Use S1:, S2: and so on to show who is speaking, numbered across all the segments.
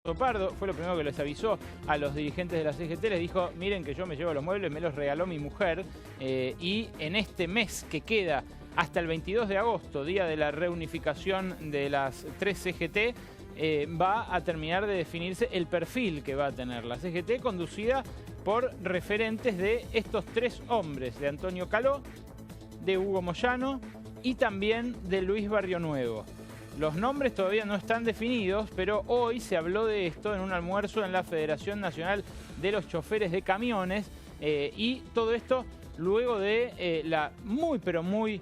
S1: Pardo fue lo primero que les avisó a los dirigentes de la CGT, les dijo, miren que yo me llevo los muebles, me los regaló mi mujer, y en este mes que queda hasta el 22 de agosto, día de la reunificación de las tres CGT, va a terminar de definirse el perfil que va a tener la CGT, conducida por referentes de estos tres hombres, de Antonio Caló, de Hugo Moyano y también de Luis Barrionuevo. Los nombres todavía no están definidos, pero hoy se habló de esto en un almuerzo en la Federación Nacional de los Choferes de Camiones, y todo esto luego de la muy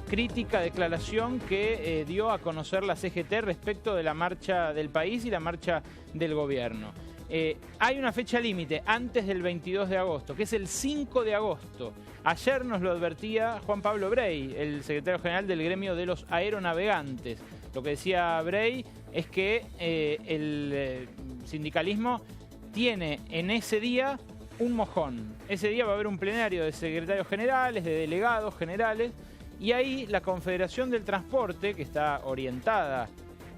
S1: crítica declaración que dio a conocer la CGT respecto de la marcha del país y la marcha del gobierno. Hay una fecha límite antes del 22 de agosto, que es el 5 de agosto. Ayer nos lo advertía Juan Pablo Brey, el secretario general del gremio de los aeronavegantes. Lo que decía Brey es que el sindicalismo tiene en ese día un mojón. Ese día va a haber un plenario de secretarios generales, de delegados generales, y ahí la Confederación del Transporte, que está orientada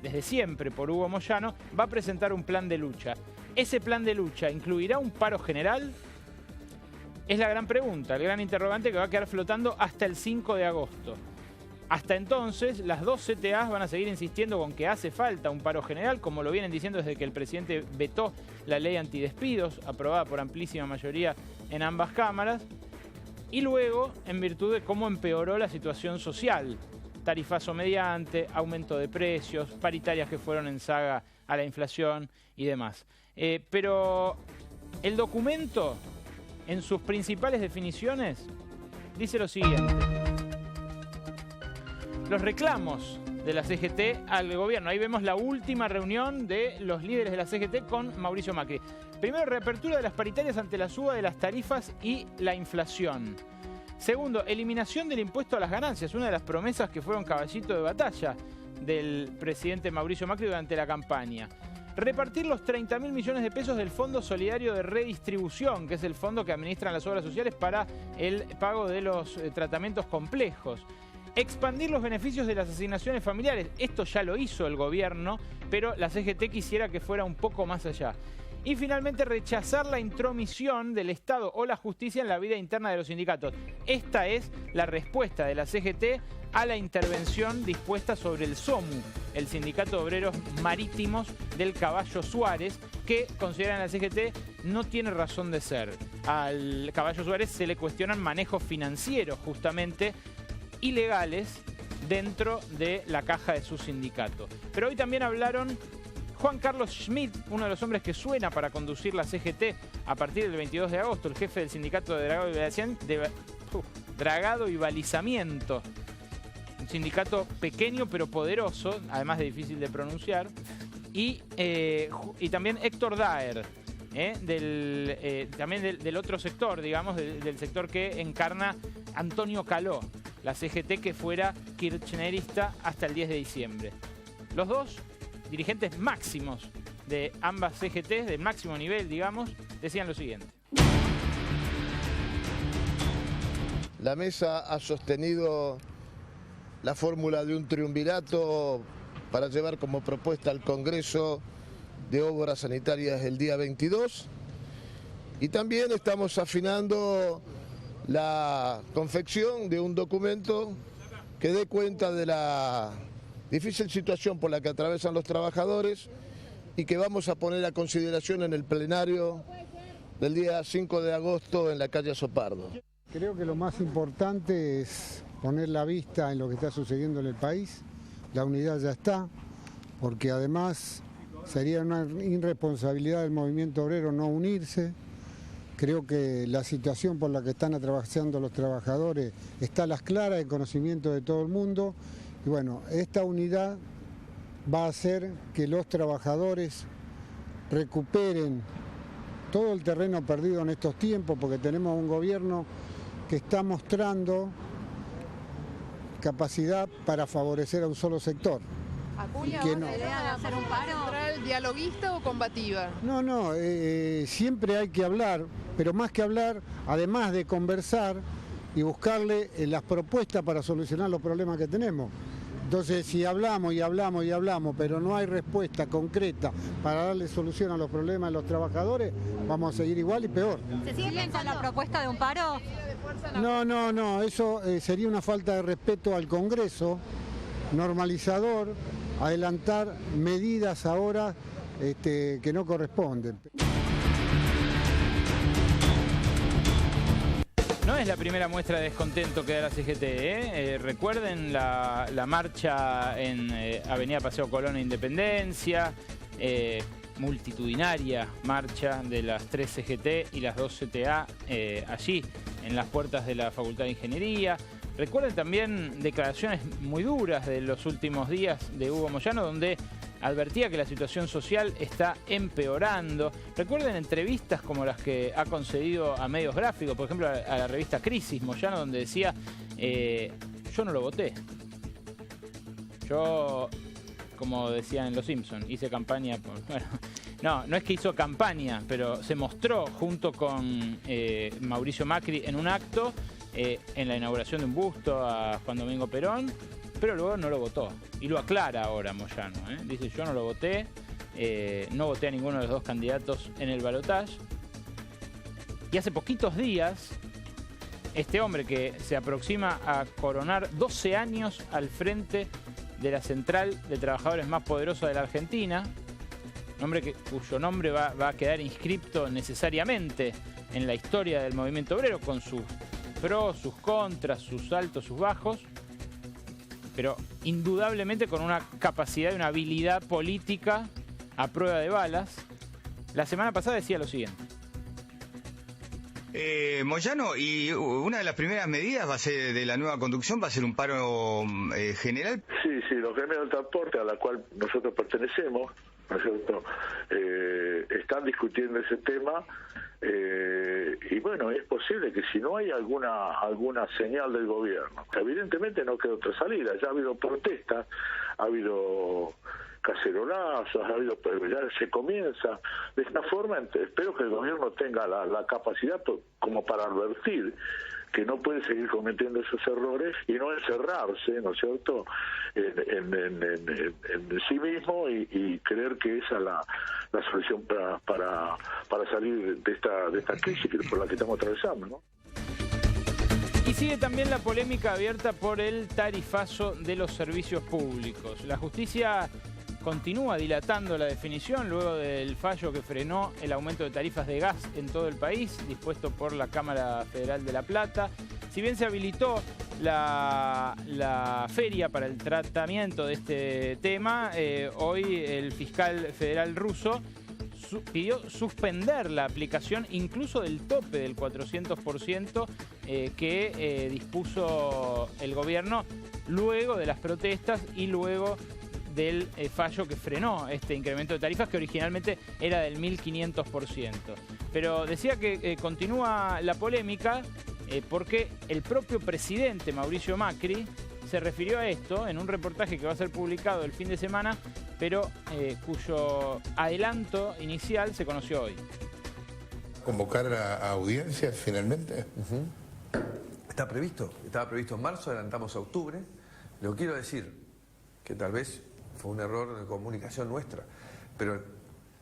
S1: desde siempre por Hugo Moyano, va a presentar un plan de lucha. ¿Ese plan de lucha incluirá un paro general? Es la gran pregunta, el gran interrogante que va a quedar flotando hasta el 5 de agosto. Hasta entonces, las dos CTAs van a seguir insistiendo con que hace falta un paro general, como lo vienen diciendo desde que el presidente vetó la ley antidespidos, aprobada por amplísima mayoría en ambas cámaras, y luego, en virtud de cómo empeoró la situación social. Tarifazo mediante, aumento de precios, paritarias que fueron en saga a la inflación y demás. Pero el documento, en sus principales definiciones, dice lo siguiente. Los reclamos de la CGT al gobierno. Ahí vemos la última reunión de los líderes de la CGT con Mauricio Macri. Primero, reapertura de las paritarias ante la suba de las tarifas y la inflación. Segundo, eliminación del impuesto a las ganancias, una de las promesas que fueron caballito de batalla del presidente Mauricio Macri durante la campaña. Repartir los 30.000 millones de pesos del Fondo Solidario de Redistribución, que es el fondo que administran las obras sociales para el pago de los tratamientos complejos. Expandir los beneficios de las asignaciones familiares. Esto ya lo hizo el gobierno, pero la CGT quisiera que fuera un poco más allá. Y finalmente, rechazar la intromisión del Estado o la justicia en la vida interna de los sindicatos. Esta es la respuesta de la CGT a la intervención dispuesta sobre el SOMU, el Sindicato de Obreros Marítimos del Caballo Suárez, que consideran la CGT no tiene razón de ser. Al Caballo Suárez se le cuestionan manejos financieros, justamente ilegales, dentro de la caja de su sindicato. Pero hoy también hablaron Juan Carlos Schmidt, uno de los hombres que suena para conducir la CGT a partir del 22 de agosto, el jefe del sindicato de dragado y balizamiento. Un sindicato pequeño pero poderoso, además de difícil de pronunciar. Y también Héctor Daer, también del otro sector, digamos, del sector que encarna Antonio Caló, la CGT que fuera kirchnerista hasta el 10 de diciembre. Los dos dirigentes máximos de ambas CGTs, del máximo nivel, digamos, decían lo siguiente.
S2: La mesa ha sostenido la fórmula de un triunvirato para llevar como propuesta al Congreso de Obras Sanitarias el día 22, y también estamos afinando la confección de un documento que dé cuenta de la difícil situación por la que atravesan los trabajadores y que vamos a poner a consideración en el plenario del día 5 de agosto en la calle Sopardo.
S3: Creo que lo más importante es poner la vista en lo que está sucediendo en el país. La unidad ya está, porque además sería una irresponsabilidad del movimiento obrero no unirse. Creo que la situación por la que están atravesando los trabajadores está a las claras, en conocimiento de todo el mundo. Y bueno, esta unidad va a hacer que los trabajadores recuperen todo el terreno perdido en estos tiempos, porque tenemos un gobierno que está mostrando capacidad para favorecer a un solo sector.
S4: ¿Acuña la idea de hacer un paro central dialoguista o combativa?
S3: No, siempre hay que hablar, pero más que hablar, además de conversar y buscarle las propuestas para solucionar los problemas que tenemos. Entonces, si hablamos y hablamos y hablamos, pero no hay respuesta concreta para darle solución a los problemas de los trabajadores, vamos a seguir igual y peor.
S5: ¿Se sigue pensando la propuesta de un paro?
S3: No, eso sería una falta de respeto al Congreso, normalizador, adelantar medidas ahora que no corresponden.
S1: No es la primera muestra de descontento que da la CGT, ¿eh? Recuerden la marcha en Avenida Paseo Colón e Independencia, multitudinaria marcha de las 3 CGT y las 2 CTA allí, en las puertas de la Facultad de Ingeniería. Recuerden también declaraciones muy duras de los últimos días de Hugo Moyano, donde advertía que la situación social está empeorando. Recuerden entrevistas como las que ha concedido a medios gráficos, por ejemplo a la revista Crisis, Moyano, donde decía, yo no lo voté. Yo, como decían en Los Simpsons, hice campaña por... Bueno, no es que hizo campaña, pero se mostró junto con Mauricio Macri en un acto, en la inauguración de un busto a Juan Domingo Perón, pero luego no lo votó. Y lo aclara ahora Moyano, ¿eh? Dice, yo no lo voté, no voté a ninguno de los dos candidatos en el balotaje. Y hace poquitos días, este hombre que se aproxima a coronar 12 años al frente de la central de trabajadores más poderosa de la Argentina, un hombre cuyo nombre va a quedar inscripto necesariamente en la historia del movimiento obrero, con sus pros, sus contras, sus altos, sus bajos, pero indudablemente con una capacidad y una habilidad política a prueba de balas. La semana pasada decía lo siguiente.
S6: Moyano, y una de las primeras medidas va a ser de la nueva conducción, va a ser un paro general.
S7: Sí, los gremios del transporte a la cual nosotros pertenecemos, ¿no es cierto?, están discutiendo ese tema, y bueno, es posible que si no hay alguna señal del gobierno, evidentemente no queda otra salida. Ya ha habido protestas, ha habido cacerolazos, ya se comienza de esta forma. Espero que el gobierno tenga la capacidad como para advertir que no puede seguir cometiendo esos errores y no encerrarse, ¿no es cierto?, en sí mismo y creer que esa es la solución para salir de esta crisis por la que estamos atravesando, ¿no?
S1: Y sigue también la polémica abierta por el tarifazo de los servicios públicos. La justicia continúa dilatando la definición luego del fallo que frenó el aumento de tarifas de gas en todo el país, dispuesto por la Cámara Federal de La Plata. Si bien se habilitó la feria para el tratamiento de este tema, hoy el fiscal federal ruso pidió suspender la aplicación incluso del tope del 400% que dispuso el gobierno luego de las protestas y luego del fallo que frenó este incremento de tarifas, que originalmente era del 1.500%. Pero decía que continúa la polémica porque el propio presidente Mauricio Macri se refirió a esto en un reportaje que va a ser publicado el fin de semana, pero cuyo adelanto inicial se conoció hoy.
S8: ¿Convocar a audiencias finalmente?
S9: Estaba previsto en marzo, adelantamos a octubre. Lo quiero decir, que tal vez fue un error de comunicación nuestra, pero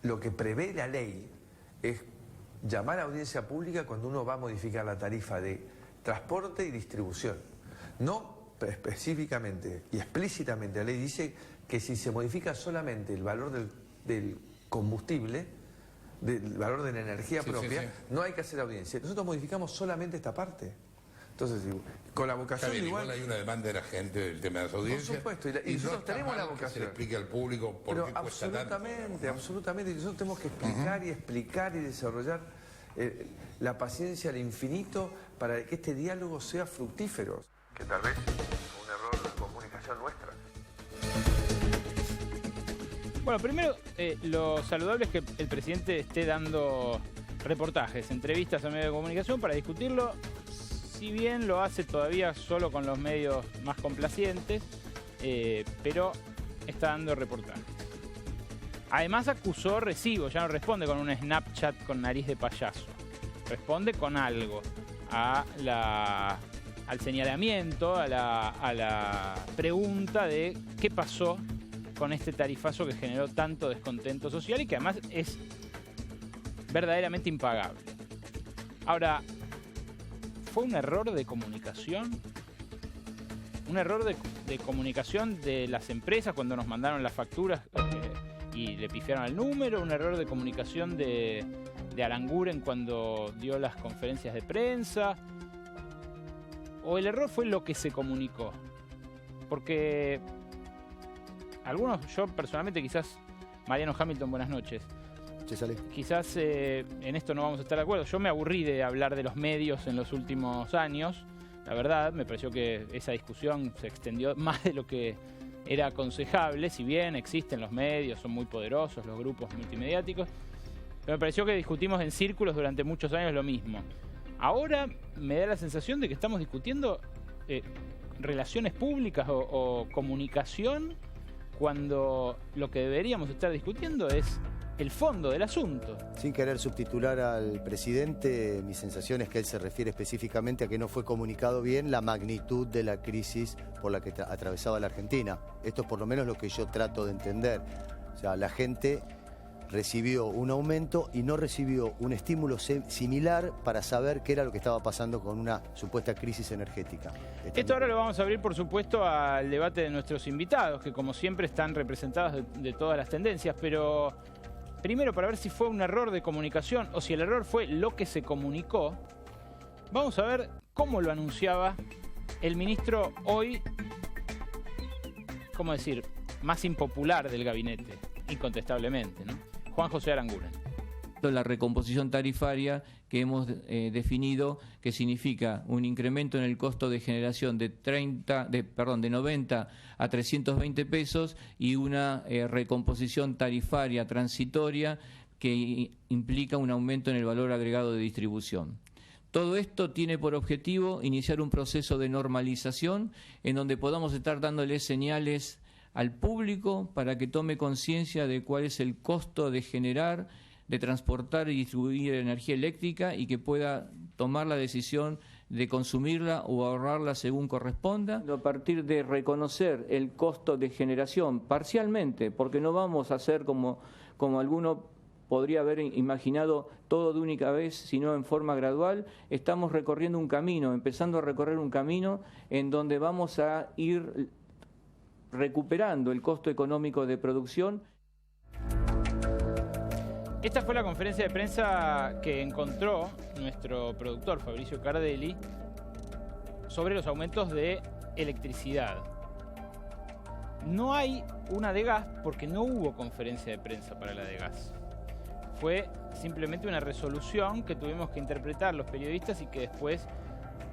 S9: lo que prevé la ley es llamar a audiencia pública cuando uno va a modificar la tarifa de transporte y distribución. No específicamente y explícitamente la ley dice que si se modifica solamente el valor del combustible, del valor de la energía propia, no hay que hacer audiencia. Nosotros modificamos solamente esta parte. Entonces, con la vocación
S8: igual hay una demanda de la gente del tema de las audiencias.
S9: Por supuesto, y nosotros tenemos la vocación.
S8: Que se le explique al público por qué cuesta tanto.
S9: Absolutamente. Y nosotros tenemos que explicar y desarrollar la paciencia al infinito para que este diálogo sea fructífero. Que tal vez fue un error de comunicación nuestra.
S1: Bueno, primero, lo saludable es que el presidente esté dando reportajes, entrevistas a medios de comunicación para discutirlo. Si bien lo hace todavía solo con los medios más complacientes, pero está dando reportajes. Además acusó recibo, ya no responde con un Snapchat con nariz de payaso. Responde con algo a al señalamiento, a la pregunta de qué pasó con este tarifazo que generó tanto descontento social y que además es verdaderamente impagable. Ahora, ¿fue un error de comunicación? Un error de comunicación de las empresas cuando nos mandaron las facturas y le pifiaron al número, un error de comunicación de Aranguren cuando dio las conferencias de prensa, o el error fue lo que se comunicó. Porque algunos, yo personalmente, quizás, Mariano Hamilton, buenas noches. Quizás en esto no vamos a estar de acuerdo. Yo me aburrí de hablar de los medios en los últimos años. La verdad, me pareció que esa discusión se extendió más de lo que era aconsejable. Si bien existen los medios, son muy poderosos los grupos multimediáticos, pero me pareció que discutimos en círculos durante muchos años lo mismo. Ahora me da la sensación de que estamos discutiendo relaciones públicas o comunicación, cuando lo que deberíamos estar discutiendo es el fondo del asunto.
S10: Sin querer subtitular al presidente, mi sensación es que él se refiere específicamente a que no fue comunicado bien la magnitud de la crisis por la que atravesaba la Argentina. Esto es por lo menos lo que yo trato de entender. O sea, la gente recibió un aumento y no recibió un estímulo similar para saber qué era lo que estaba pasando con una supuesta crisis energética.
S1: Esto ahora lo vamos a abrir, por supuesto, al debate de nuestros invitados, que como siempre están representados de todas las tendencias, pero primero, para ver si fue un error de comunicación o si el error fue lo que se comunicó, vamos a ver cómo lo anunciaba el ministro hoy, ¿cómo decir?, más impopular del gabinete, incontestablemente, ¿no? Juan José Aranguren.
S11: La recomposición tarifaria que hemos definido, que significa un incremento en el costo de generación de 90 a 320 pesos y una recomposición tarifaria transitoria que implica un aumento en el valor agregado de distribución. Todo esto tiene por objetivo iniciar un proceso de normalización en donde podamos estar dándole señales al público para que tome conciencia de cuál es el costo de generar, de transportar y distribuir energía eléctrica y que pueda tomar la decisión de consumirla o ahorrarla según corresponda. A partir de reconocer el costo de generación parcialmente, porque no vamos a hacer como alguno podría haber imaginado todo de única vez, sino en forma gradual, estamos recorriendo un camino, empezando a recorrer un camino en donde vamos a ir recuperando el costo económico de producción.
S1: Esta fue la conferencia de prensa que encontró nuestro productor Fabricio Cardelli sobre los aumentos de electricidad. No hay una de gas porque no hubo conferencia de prensa para la de gas. Fue simplemente una resolución que tuvimos que interpretar los periodistas y que después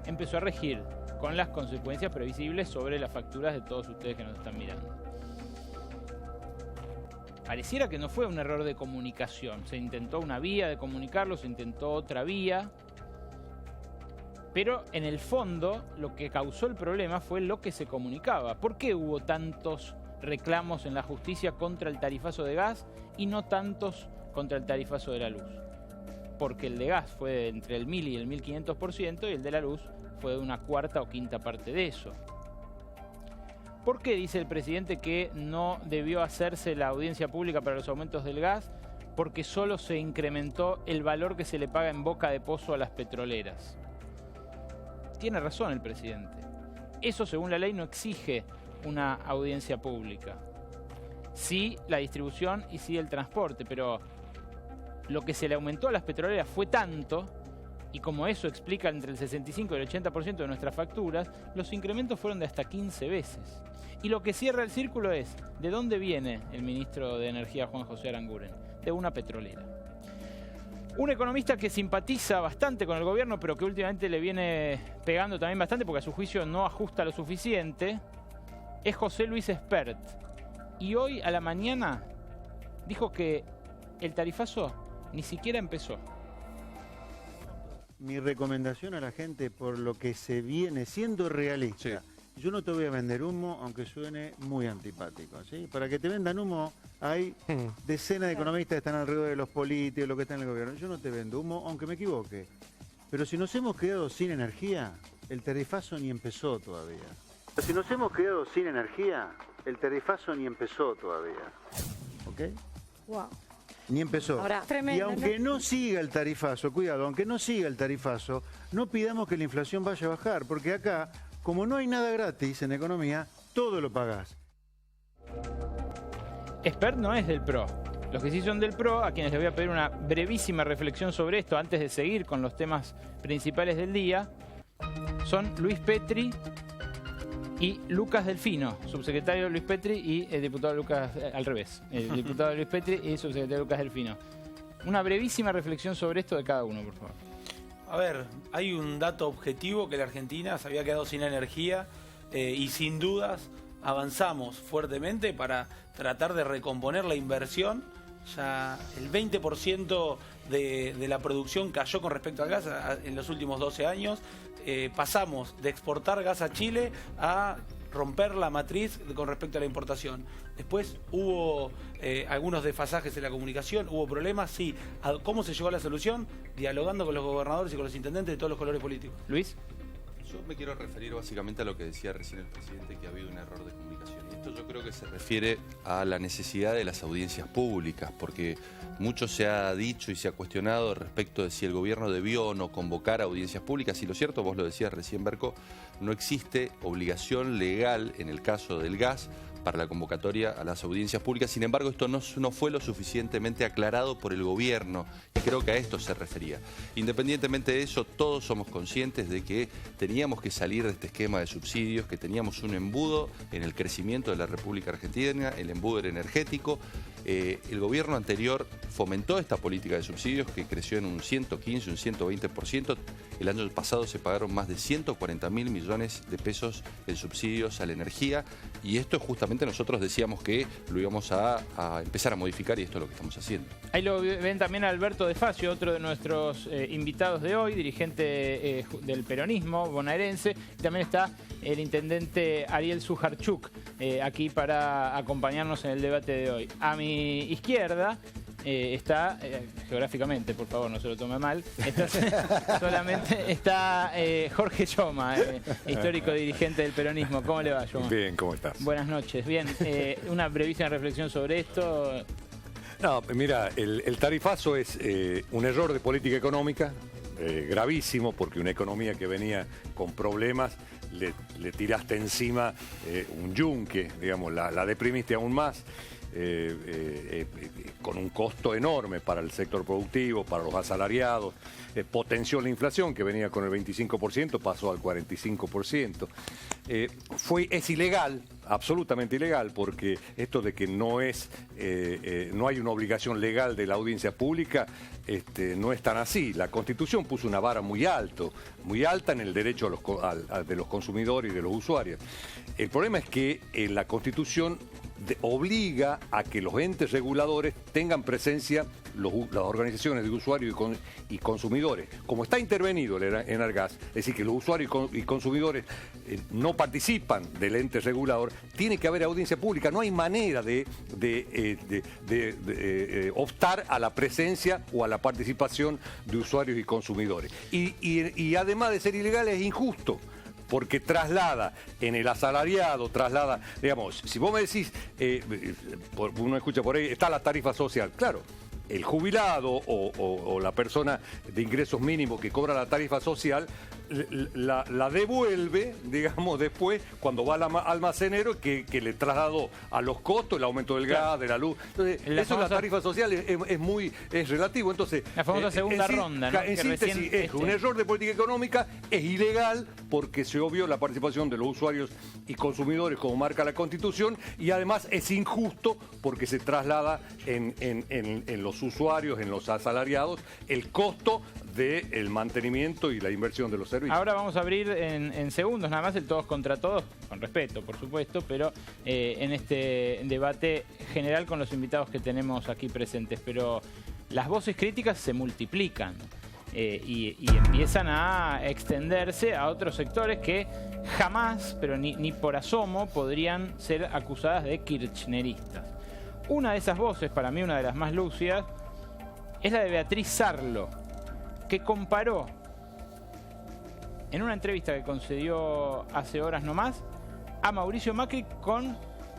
S1: empezó a regir con las consecuencias previsibles sobre las facturas de todos ustedes que nos están mirando. Pareciera que no fue un error de comunicación. Se intentó una vía de comunicarlo, se intentó otra vía. Pero en el fondo lo que causó el problema fue lo que se comunicaba. ¿Por qué hubo tantos reclamos en la justicia contra el tarifazo de gas y no tantos contra el tarifazo de la luz? Porque el de gas fue entre el 1000 y el 1500% y el de la luz fue de una cuarta o quinta parte de eso. ¿Por qué dice el presidente que no debió hacerse la audiencia pública para los aumentos del gas? Porque solo se incrementó el valor que se le paga en boca de pozo a las petroleras. Tiene razón el presidente. Eso, según la ley, no exige una audiencia pública. Sí la distribución y sí el transporte, pero lo que se le aumentó a las petroleras fue tanto, y como eso explica entre el 65 y el 80% de nuestras facturas, los incrementos fueron de hasta 15 veces. Y lo que cierra el círculo es, ¿de dónde viene el ministro de Energía, Juan José Aranguren? De una petrolera. Un economista que simpatiza bastante con el gobierno, pero que últimamente le viene pegando también bastante, porque a su juicio no ajusta lo suficiente, es José Luis Espert. Y hoy a la mañana dijo que el tarifazo ni siquiera empezó.
S12: Mi recomendación a la gente, por lo que se viene siendo realista, yo no te voy a vender humo, aunque suene muy antipático, ¿sí? Para que te vendan humo, hay decenas de economistas que están alrededor de los políticos, los que están en el gobierno. Yo no te vendo humo, aunque me equivoque. Pero si nos hemos quedado sin energía, el tarifazo ni empezó todavía. Si nos hemos quedado sin energía, el tarifazo ni empezó todavía. ¿Ok?
S13: Wow.
S12: Ni empezó.
S13: Ahora, tremendo,
S12: y aunque no siga el tarifazo, cuidado, aunque no siga el tarifazo, no pidamos que la inflación vaya a bajar, porque acá, como no hay nada gratis en economía, todo lo pagás.
S1: Expert no es del PRO. Los que sí son del PRO, a quienes les voy a pedir una brevísima reflexión sobre esto antes de seguir con los temas principales del día, son Luis Petri y Lucas Delfino, subsecretario Luis Petri y el diputado Lucas, al revés, el diputado Luis Petri y subsecretario Lucas Delfino. Una brevísima reflexión sobre esto de cada uno, por favor.
S14: A ver, hay un dato objetivo que la Argentina se había quedado sin energía y sin dudas avanzamos fuertemente para tratar de recomponer la inversión. Ya el 20% de la producción cayó con respecto al gas en los últimos 12 años. Pasamos de exportar gas a Chile a romper la matriz con respecto a la importación. Después hubo algunos desfasajes en la comunicación, hubo problemas, sí. ¿Cómo se llegó a la solución? Dialogando con los gobernadores y con los intendentes de todos los colores políticos.
S1: Luis.
S15: Yo me quiero referir básicamente a lo que decía recién el presidente, que ha habido un error de comunicación. Y esto yo creo que se refiere a la necesidad de las audiencias públicas, porque mucho se ha dicho y se ha cuestionado respecto de si el gobierno debió o no convocar audiencias públicas. Y lo cierto, vos lo decías recién, Berco, no existe obligación legal en el caso del gas para la convocatoria a las audiencias públicas. Sin embargo, esto no fue lo suficientemente aclarado por el gobierno y creo que a esto se refería. Independientemente de eso, todos somos conscientes de que teníamos que salir de este esquema de subsidios, que teníamos un embudo en el crecimiento de la República Argentina, el embudo era energético. El gobierno anterior fomentó esta política de subsidios que creció en un 115, un 120%. El año pasado se pagaron más de 140.000 millones de pesos en subsidios a la energía y esto justamente nosotros decíamos que lo íbamos a empezar a modificar y esto es lo que estamos haciendo.
S1: Ahí lo ven también a Alberto de Facio, otro de nuestros invitados de hoy, dirigente del peronismo bonaerense. Y también está el intendente Ariel Sujarchuk aquí para acompañarnos en el debate de hoy. A mi izquierda está, geográficamente, por favor, no se lo tome mal, solamente está Jorge Yoma, histórico dirigente del peronismo. ¿Cómo le va, Yoma?
S16: Bien, ¿cómo estás?
S1: Buenas noches. Bien, una brevísima reflexión sobre esto.
S16: No, mira, el tarifazo es un error de política económica, gravísimo, porque una economía que venía con problemas, le tiraste encima un yunque, digamos, la deprimiste aún más. Con un costo enorme para el sector productivo, para los asalariados, potenció la inflación que venía con el 25%, pasó al 45%. Es ilegal, absolutamente ilegal, porque esto de que no hay una obligación legal de la audiencia pública, no es tan así. La Constitución puso una vara muy alta en el derecho de los consumidores y de los usuarios. El problema es que la Constitución obliga a que los entes reguladores tengan presencia las organizaciones de usuarios y consumidores. Como está intervenido el Enargas, es decir, que los usuarios y consumidores no participan del ente regulador, tiene que haber audiencia pública. No hay manera de optar a la presencia o a la participación de usuarios y consumidores. Y además de ser ilegal, es injusto, porque traslada en el asalariado, digamos, si vos me decís, uno escucha por ahí, está la tarifa social, claro, el jubilado o la persona de ingresos mínimos que cobra la tarifa social, la devuelve, digamos, después, cuando va al almacenero que le trasladó a los costos, el aumento del gas, de la luz. Entonces, la tarifa social es relativo. Entonces,
S1: la famosa segunda ronda, ¿no?
S16: En síntesis, es un error de política económica, es ilegal porque se obvió la participación de los usuarios y consumidores como marca la Constitución, y además es injusto porque se traslada en los usuarios, en los asalariados, el costo del mantenimiento y la inversión de los servicios.
S1: Ahora vamos a abrir en segundos nada más el todos contra todos, con respeto por supuesto, pero en este debate general con los invitados que tenemos aquí presentes. Pero las voces críticas se multiplican y empiezan a extenderse a otros sectores que jamás, pero ni por asomo, podrían ser acusadas de kirchneristas. Una de esas voces, para mí una de las más lúcidas, es la de Beatriz Sarlo, que comparó en una entrevista que concedió hace horas nomás a Mauricio Macri con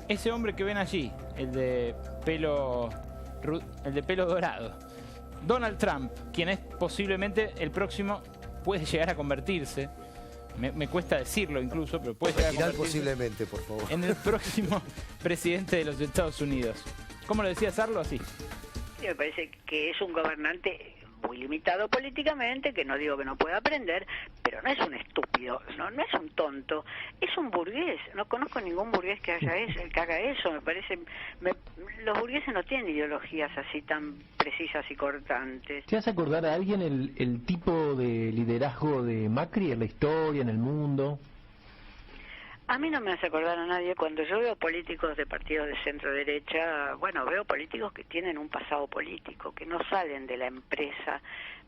S1: ese hombre que ven allí, el de pelo dorado. Donald Trump, quien es posiblemente el próximo, puede llegar a convertirse, me cuesta decirlo incluso, pero puede llegar a convertirse
S10: posiblemente, por favor,
S1: en el próximo presidente de los Estados Unidos. ¿Cómo lo decía Sarlo? Así.
S13: Sí, me parece que es un gobernante muy limitado políticamente, que no digo que no pueda aprender, pero no es un estúpido, no es un tonto, es un burgués. No conozco ningún burgués que haga eso, me parece. Los burgueses no tienen ideologías así tan precisas y cortantes.
S17: ¿Te hace acordar a alguien el tipo de liderazgo de Macri en la historia, en el mundo?
S13: A mí no me hace acordar a nadie. Cuando yo veo políticos de partidos de centro-derecha, bueno, veo políticos que tienen un pasado político, que no salen de la empresa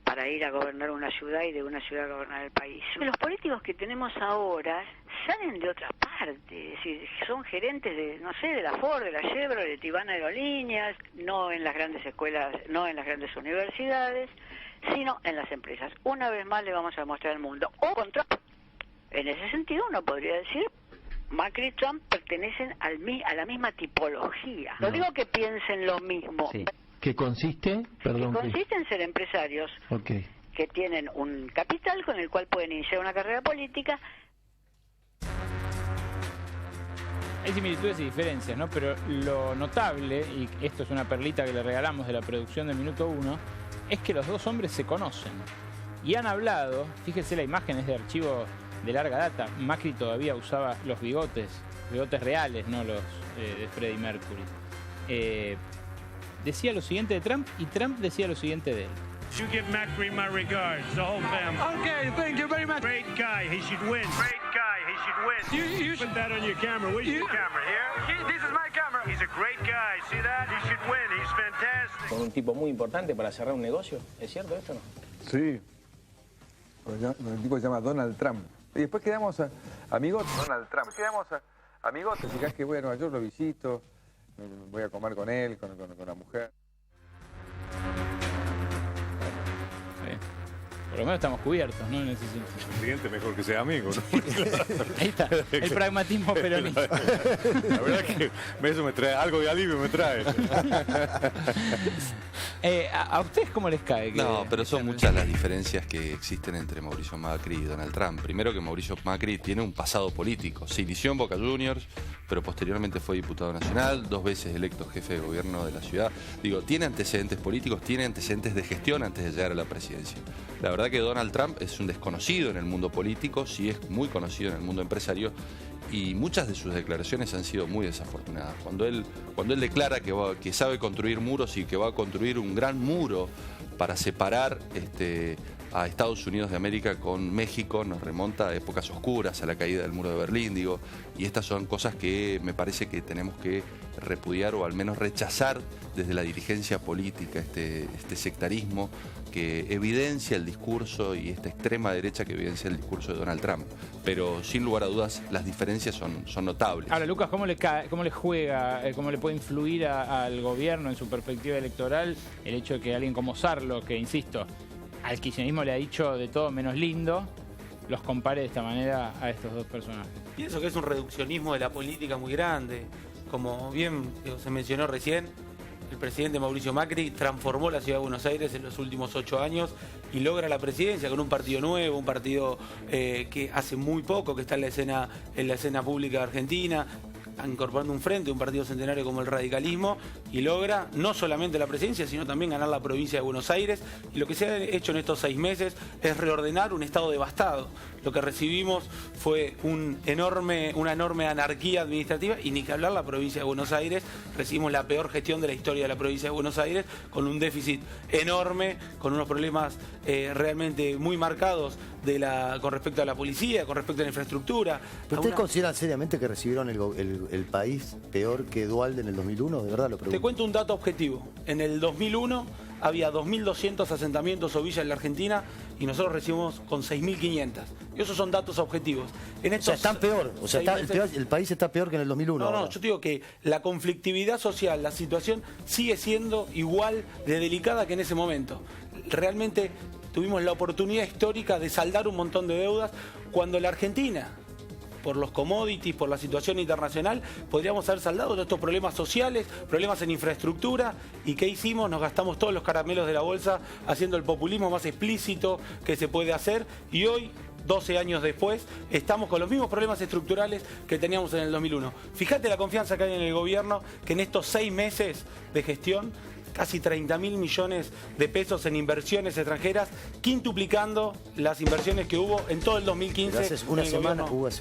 S13: para ir a gobernar una ciudad y de una ciudad a gobernar el país. Los políticos que tenemos ahora salen de otra parte, es decir, son gerentes de, no sé, de la Ford, de la Chevrolet, de Tibana Aerolíneas, no en las grandes escuelas, no en las grandes universidades, sino en las empresas. Una vez más le vamos a mostrar al mundo. O contra. En ese sentido uno podría decir, Macri y Trump pertenecen a la misma tipología. No digo que piensen lo mismo.
S17: Sí. ¿Qué consiste? Perdón.
S13: Que consiste en ser empresarios que tienen un capital con el cual pueden iniciar una carrera política.
S1: Hay similitudes y diferencias, ¿no? Pero lo notable, y esto es una perlita que le regalamos de la producción de Minuto 1, es que los dos hombres se conocen. Y han hablado, fíjese, la imagen es de archivo de larga data. Macri todavía usaba los bigotes reales, no los de Freddie Mercury. Decía lo siguiente de Trump y Trump decía lo siguiente de él.
S18: You give Macri my regards, the whole family. Okay, thank you very much. Great guy, he should win. Great guy, he should win. You put that on your camera. Where's your camera? Here? This is my camera. He's a great guy. See that? He should win. He's fantastic.
S19: Con un tipo muy importante para cerrar un negocio. ¿Es cierto esto o no?
S9: Sí. El tipo se llama Donald Trump. Y después quedamos amigos. Donald Trump. Quedamos amigos. Te fijas que voy a Nueva York, lo visito, voy a comer con él, con la mujer.
S1: Por lo menos estamos cubiertos, ¿no? En ese sentido.
S16: El cliente mejor que sea amigo, ¿no?
S1: Ahí está, el pragmatismo peronista.
S16: La verdad que eso me trae, algo de alivio me trae.
S1: ¿A ustedes cómo les cae?
S15: No, pero son muchas las diferencias que existen entre Mauricio Macri y Donald Trump. Primero que Mauricio Macri tiene un pasado político. Se inició en Boca Juniors, pero posteriormente fue diputado nacional, 2 veces electo jefe de gobierno de la ciudad. Digo, tiene antecedentes políticos, tiene antecedentes de gestión antes de llegar a la presidencia. La verdad que Donald Trump es un desconocido en el mundo político, sí es muy conocido en el mundo empresario, y muchas de sus declaraciones han sido muy desafortunadas. Cuando él declara que sabe construir muros y que va a construir un gran muro para separar a Estados Unidos de América con México, nos remonta a épocas oscuras, a la caída del muro de Berlín, digo, y estas son cosas que me parece que tenemos que repudiar o al menos rechazar desde la dirigencia política, este sectarismo que evidencia el discurso y esta extrema derecha que evidencia el discurso de Donald Trump. Pero sin lugar a dudas las diferencias son notables.
S1: Ahora, Lucas, ¿cómo le juega, cómo le puede influir al gobierno en su perspectiva electoral el hecho de que alguien como Sarlo, que insisto, al kirchnerismo le ha dicho de todo menos lindo, los compare de esta manera a estos dos personajes?
S14: Pienso que es un reduccionismo de la política muy grande. Como bien se mencionó recién, el presidente Mauricio Macri transformó la ciudad de Buenos Aires en los últimos 8 años y logra la presidencia con un partido nuevo, un partido que hace muy poco que está en la escena pública de Argentina, incorporando un frente, un partido centenario como el radicalismo, y logra no solamente la presidencia, sino también ganar la provincia de Buenos Aires. Y lo que se ha hecho en estos 6 meses es reordenar un estado devastado. Lo que recibimos fue una enorme anarquía administrativa, y ni que hablar la provincia de Buenos Aires. Recibimos la peor gestión de la historia de la provincia de Buenos Aires, con un déficit enorme, con unos problemas realmente muy marcados con respecto a la policía, con respecto a la infraestructura.
S10: ¿Pero ustedes consideran seriamente que recibieron el país peor que Duhalde en el 2001? De verdad lo pregunto.
S14: Te cuento un dato objetivo. En el 2001 había 2.200 asentamientos o villas en la Argentina y nosotros recibimos con 6.500. Y esos son datos objetivos.
S10: O sea, están peor. O sea, el país está peor que en el 2001.
S14: No, yo te digo que la conflictividad social, la situación sigue siendo igual de delicada que en ese momento. Realmente tuvimos la oportunidad histórica de saldar un montón de deudas cuando la Argentina, por los commodities, por la situación internacional, podríamos haber saldado todos estos problemas sociales, problemas en infraestructura. ¿Y qué hicimos? Nos gastamos todos los caramelos de la bolsa haciendo el populismo más explícito que se puede hacer. Y hoy, 12 años después, estamos con los mismos problemas estructurales que teníamos en el 2001. Fíjate la confianza que hay en el gobierno, que en estos 6 meses de gestión, casi 30.000 millones de pesos en inversiones extranjeras, quintuplicando las inversiones que hubo en todo el 2015.
S10: Hace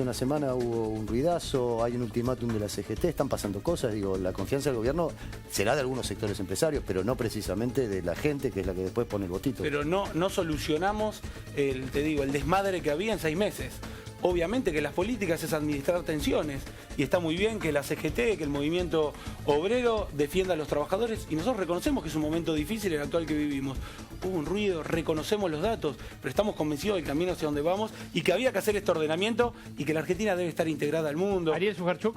S10: una semana hubo un ruidazo, hay un ultimátum de la CGT, están pasando cosas. Digo, la confianza del gobierno será de algunos sectores empresarios, pero no precisamente de la gente, que es la que después pone el votito.
S14: Pero no solucionamos, el desmadre que había en 6 meses. Obviamente que las políticas es administrar tensiones y está muy bien que la CGT, que el movimiento obrero defienda a los trabajadores, y nosotros reconocemos que es un momento difícil el actual que vivimos. Hubo un ruido, reconocemos los datos, pero estamos convencidos del camino hacia donde vamos y que había que hacer este ordenamiento y que la Argentina debe estar integrada al mundo.
S1: Ariel Sujarchuk.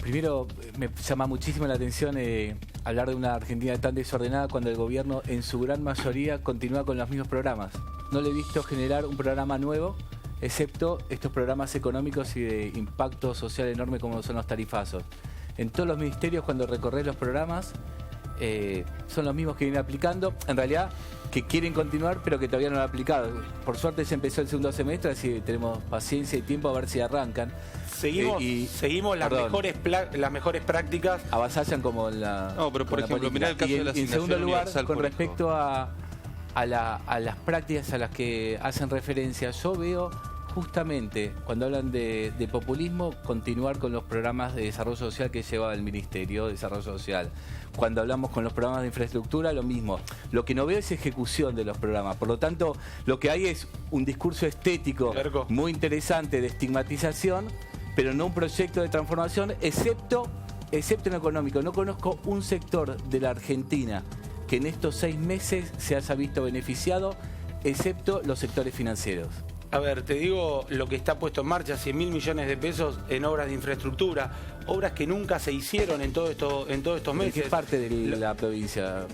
S20: Primero, me llama muchísimo la atención hablar de una Argentina tan desordenada cuando el gobierno en su gran mayoría continúa con los mismos programas. No le he visto generar un programa nuevo, excepto estos programas económicos y de impacto social enorme como son los tarifazos. En todos los ministerios, cuando recorres los programas, son los mismos que vienen aplicando, en realidad que quieren continuar pero que todavía no lo han aplicado. Por suerte se empezó el segundo semestre, así tenemos paciencia y tiempo a ver si arrancan.
S14: Seguimos las mejores prácticas.
S20: Avasallan como la...
S15: No, pero por ejemplo, mirá el caso de la
S20: asignación. En segundo lugar,
S15: universal,
S20: con respecto a las prácticas a las que hacen referencia, yo veo justamente cuando hablan de populismo continuar con los programas de desarrollo social que lleva el Ministerio de Desarrollo Social. Cuando hablamos con los programas de infraestructura, lo mismo. Lo que no veo es ejecución de los programas. Por lo tanto, lo que hay es un discurso estético muy interesante de estigmatización, pero no un proyecto de transformación, excepto en lo económico. No conozco un sector de la Argentina que en estos 6 meses se haya visto beneficiado, excepto los sectores financieros.
S14: A ver, te digo lo que está puesto en marcha, 100.000 millones de pesos en obras de infraestructura, obras que nunca se hicieron en todos estos meses.
S20: ¿De qué parte de la provincia?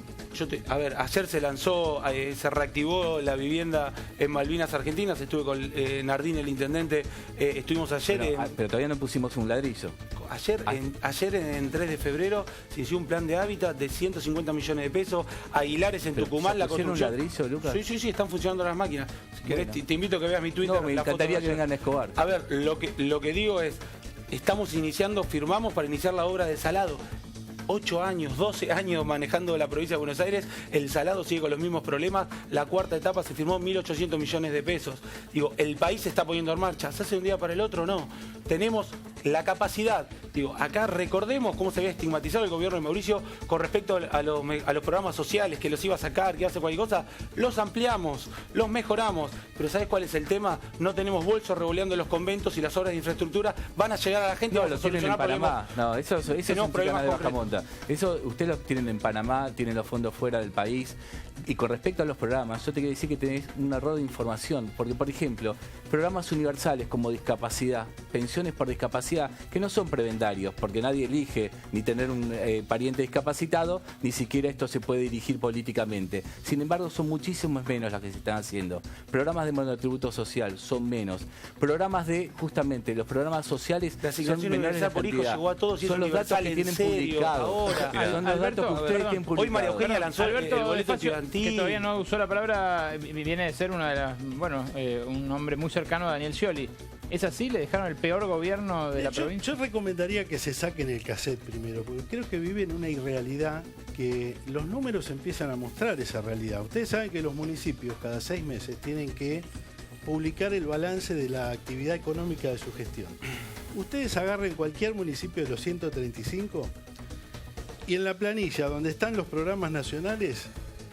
S14: Ayer se lanzó, se reactivó la vivienda en Malvinas Argentinas, estuve con Nardín, el intendente, estuvimos ayer...
S20: Pero todavía no pusimos un ladrillo.
S14: Ayer en 3 de febrero se hizo un plan de hábitat de 150 millones de pesos, Aguilares en Tucumán, la construcción...
S20: un ladrillo, Lucas?
S14: Sí, están funcionando las máquinas. Si querés, te invito a que veas mi Twitter.
S20: No, me encantaría que vengan a Escobar.
S14: A ver, lo que digo es, firmamos para iniciar la obra de Salado. 8 años, 12 años manejando la provincia de Buenos Aires, el Salado sigue con los mismos problemas, la cuarta etapa se firmó 1.800 millones de pesos. Digo, el país se está poniendo en marcha, ¿se hace de un día para el otro? No. Tenemos la capacidad, acá recordemos cómo se había estigmatizado el gobierno de Mauricio con respecto a los programas sociales, que los iba a sacar, que hace cualquier cosa, los ampliamos, los mejoramos, pero ¿sabes cuál es el tema? No tenemos bolsos revoleando los conventos y las obras de infraestructura van a llegar a la gente.
S20: No, lo tienen en Panamá. No, eso es un problema de Bajamonte. Eso ustedes lo tienen en Panamá, tienen los fondos fuera del país. Y con respecto a los programas, yo te quiero decir que tenés un error de información, porque por ejemplo, programas universales como discapacidad, pensiones por discapacidad, que no son prebendarios, porque nadie elige ni tener un pariente discapacitado, ni siquiera esto se puede dirigir políticamente. Sin embargo, son muchísimos menos las que se están haciendo. Programas de monotributo social son menos. Programas justamente, los programas sociales
S14: la asignación universal por hijo llegó a todos y
S20: son los datos que tienen publicados. Son los datos que ustedes tienen publicados.
S14: Hoy María Eugenia lanzó el boleto estudiantil.
S1: Que todavía no usó la palabra, viene de ser un hombre muy cercano a Daniel Scioli. ¿Es así? ¿Le dejaron el peor gobierno de la provincia?
S21: Yo recomendaría que se saquen el cassette primero, porque creo que viven una irrealidad que los números empiezan a mostrar esa realidad. Ustedes saben que los municipios cada 6 meses tienen que publicar el balance de la actividad económica de su gestión. Ustedes agarren cualquier municipio de los 135 y en la planilla donde están los programas nacionales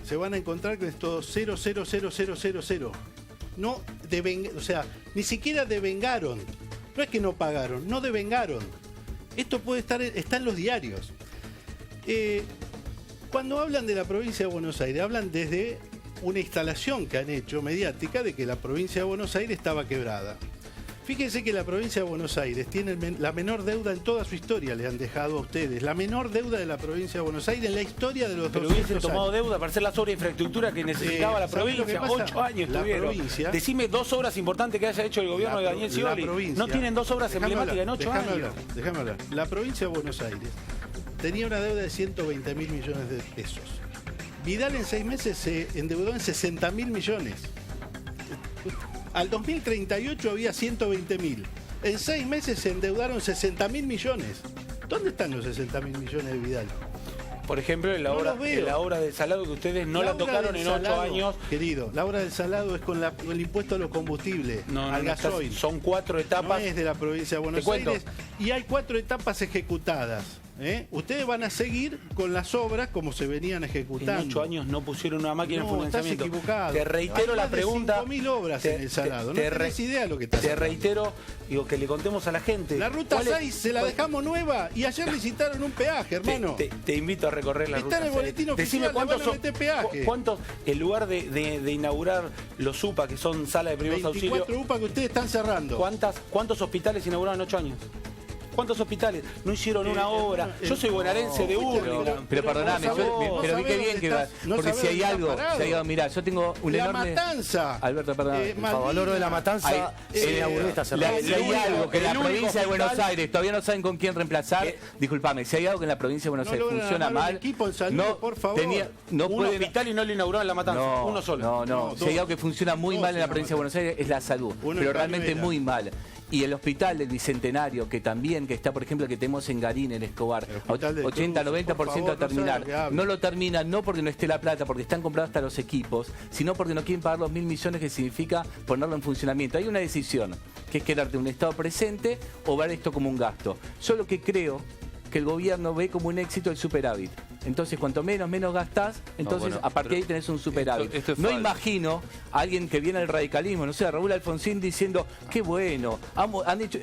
S21: se van a encontrar con esto 0,00000. No ni siquiera devengaron. No es que no pagaron, no devengaron. Esto puede está en los diarios. Cuando hablan de la provincia de Buenos Aires, hablan desde una instalación que han hecho mediática de que la provincia de Buenos Aires estaba quebrada. Fíjense que la provincia de Buenos Aires tiene la menor deuda en toda su historia, le han dejado a ustedes. La menor deuda de la provincia de Buenos Aires en la historia de los 200 años.
S14: Pero hubiesen tomado deuda para hacer la sobreinfraestructura que necesitaba la provincia. 8 años tuvieron. Decime 2 obras importantes que haya hecho el gobierno de Daniel Scioli. No tienen 2 obras emblemáticas en 8 años.
S21: Déjame hablar. La provincia de Buenos Aires tenía una deuda de 120.000 millones de pesos. Vidal en 6 meses se endeudó en 60.000 millones. Al 2038 había 120.000. En 6 meses se endeudaron 60.000 millones. ¿Dónde están los 60.000 millones de Vidal?
S14: Por ejemplo, en la obra del Salado que ustedes no la tocaron en 8 años.
S21: Querido, la obra del Salado es con el impuesto a los combustibles, al gasoil.
S14: Son 4 etapas.
S21: No es de la provincia de Buenos Aires. Y hay 4 etapas ejecutadas. Ustedes van a seguir con las obras como se venían ejecutando.
S14: En 8 años no pusieron una máquina de financiamiento.
S21: Estás equivocado.
S14: Te reitero la pregunta.
S21: 5.000 obras en el Salado. No tenés idea de lo que estás haciendo.
S14: Te reitero, digo, que le contemos a la gente.
S21: La ruta 6 se la dejamos nueva y ayer licitaron un peaje, hermano.
S14: Te invito a recorrer la ruta 6.
S21: Está en el boletín oficial,
S14: ¿cuántos, en lugar de inaugurar los UPA, que son salas de primeros auxilios?
S21: 24 UPA que ustedes están cerrando.
S14: ¿Cuántos hospitales inauguraron en 8 años? ¿Cuántos hospitales? No hicieron una obra. Yo soy bonaerense de Urlingan.
S20: Pero perdóname, pero vi que bien que va. Porque si hay algo, mirá, yo tengo un enorme...
S21: La Matanza.
S20: Alberto, perdóname.
S10: Valoro de la Matanza.
S20: Si hay algo que en la provincia de Buenos Aires todavía no saben con quién reemplazar, disculpame, si hay algo que en la provincia de Buenos Aires funciona mal,
S21: no
S14: un hospital y no lo inauguraron en La Matanza, uno solo.
S20: No, si hay algo que funciona muy mal en la provincia de Buenos Aires es la salud, pero realmente muy mal. Y el hospital del Bicentenario, que también, que está, por ejemplo, que tenemos en Garín, en Escobar, 80-90% a terminar. No lo terminan, no porque no esté la plata, porque están comprados hasta los equipos, sino porque no quieren pagar los 1.000 millones que significa ponerlo en funcionamiento. Hay una decisión, que es quedarte un Estado presente o ver esto como un gasto. Yo lo que creo que el gobierno ve como un éxito el superávit. Entonces, cuanto menos gastás, entonces a partir de ahí tenés un superávit. No imagino a alguien que viene al radicalismo, no sé, a Raúl Alfonsín diciendo, qué bueno,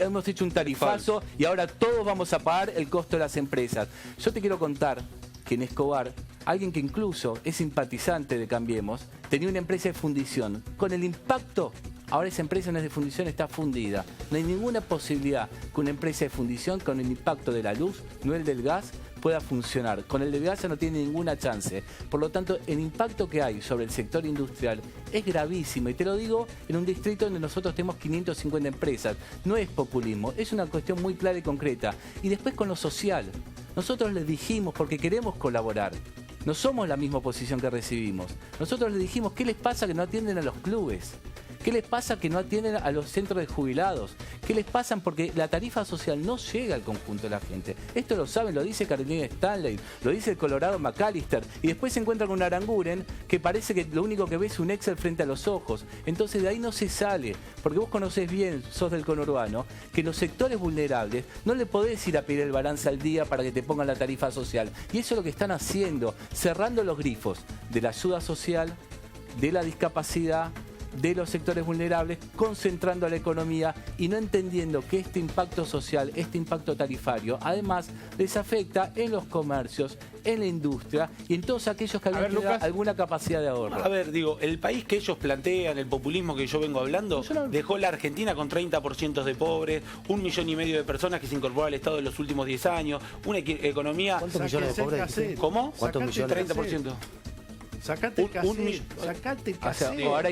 S20: hemos hecho un tarifazo y ahora todos vamos a pagar el costo de las empresas. Yo te quiero contar que en Escobar, alguien que incluso es simpatizante de Cambiemos, tenía una empresa de fundición. Con el impacto, ahora esa empresa no es de fundición, está fundida. No hay ninguna posibilidad que una empresa de fundición con el impacto de la luz, no el del gas, pueda funcionar. Con el del gas no tiene ninguna chance. Por lo tanto, el impacto que hay sobre el sector industrial es gravísimo. Y te lo digo en un distrito donde nosotros tenemos 550 empresas. No es populismo, es una cuestión muy clara y concreta. Y después con lo social. Nosotros les dijimos, porque queremos colaborar, no somos la misma oposición que recibimos. Nosotros les dijimos, ¿qué les pasa que no atienden a los clubes? ¿Qué les pasa que no atienden a los centros de jubilados? ¿Qué les pasa? Porque la tarifa social no llega al conjunto de la gente. Esto lo saben, lo dice Carolina Stanley, lo dice el Colorado McAllister. Y después se encuentra con un Aranguren que parece que lo único que ve es un Excel frente a los ojos. Entonces de ahí no se sale. Porque vos conocés bien, sos del conurbano, que los sectores vulnerables no le podés ir a pedir el balance al día para que te pongan la tarifa social. Y eso es lo que están haciendo, cerrando los grifos de la ayuda social, de la discapacidad, de los sectores vulnerables, concentrando a la economía y no entendiendo que este impacto social, este impacto tarifario, además les afecta en los comercios, en la industria y en todos aquellos que habían alguna capacidad de ahorro.
S14: A ver, digo, el país que ellos plantean, el populismo que yo vengo hablando, dejó la Argentina con 30% de pobres, 1,5 millones de personas que se incorporó al Estado en los últimos 10 años, una economía...
S10: ¿Cuántos millones de pobres?
S14: ¿Cómo?
S10: ¿Cuántos millones?
S14: 30%.
S21: Sacate el cassette, sacate el cassette.
S20: Ahora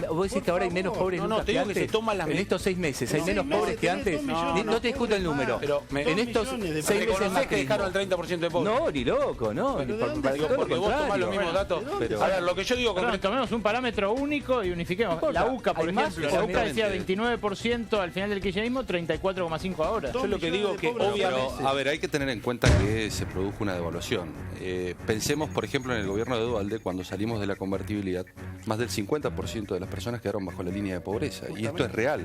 S20: vos decís que ahora hay menos pobres
S14: no, te digo que se toman las
S20: en estos 6 meses hay menos pobres que antes. No te discuto el número. Pero en estos 6 meses más
S14: que dejaron el 30% de pobres.
S20: No, ni loco, no.
S14: Porque vos tomás los mismos datos. A ver, lo que yo digo...
S1: Tomemos un parámetro único y unifiquemos. La UCA, por ejemplo. La UCA decía 29% al final del kirchnerismo, 34,5% ahora.
S14: Yo lo que digo que obviamente...
S15: A ver, hay que tener en cuenta que se produjo una devaluación. Pensemos, por ejemplo, en el gobierno de Duhalde, cuando salimos de la convertibilidad, más del 50% de las personas quedaron bajo la línea de pobreza. Y esto es real.